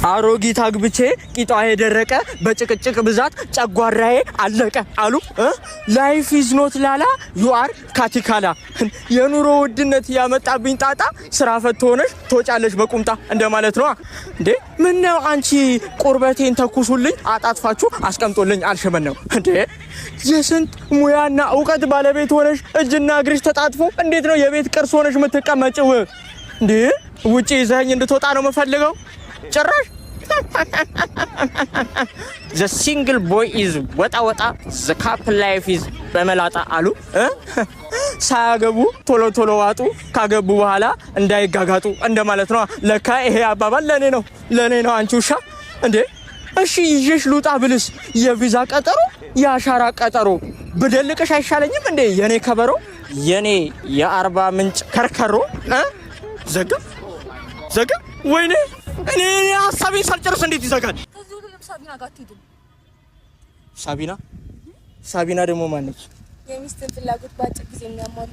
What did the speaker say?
አሮጊት አግብቼ ቂጧ የደረቀ በጭቅጭቅ ብዛት ጨጓራዬ አለቀ አሉ። ላይፍ ኢዝ ኖት ላላ ዩ አር ካቲካላ። የኑሮ ውድነት ያመጣብኝ ጣጣ ስራ ፈት ሆነሽ ትወጫለሽ በቁምጣ እንደማለት ነው እንዴ? ምን ነው አንቺ ቁርበቴን ተኩሱልኝ አጣጥፋችሁ አስቀምጦልኝ አልሸመነው እንዴ? የስንት ሙያና ዕውቀት ባለቤት ሆነሽ እጅና እግርሽ ተጣጥፎ እንዴት ነው የቤት ቅርስ ሆነሽ የምትቀመጪው እንዴ? ውጪ ይዘኸኝ እንድትወጣ ነው የምፈልገው ጭራሽ። The single boy is ወጣ the couple life is በመላጣ አሉ። ሳያገቡ ቶሎ ቶሎ ዋጡ ካገቡ በኋላ እንዳይጋጋጡ እንደማለት ነው። ለካ ይሄ አባባል ለኔ ነው አንቺ ውሻ እንዴ? እሺ ይዤሽ ልውጣ ብልስ የቪዛ ቀጠሮ የአሻራ ቀጠሮ ብደልቅሽ አይሻለኝም እንዴ? የኔ ከበሮ የኔ የአርባ ምንጭ ከርከሮ ዘጋ ወይኔ እኔ ሀሳቤን ሳልጨርስ እንዴት ይዘጋል? ሳቢና ጋር ትሄዱ። ሳቢና ደግሞ ማነች? የሚስትን ፍላጎት ባጭር ጊዜ የሚያሟሉ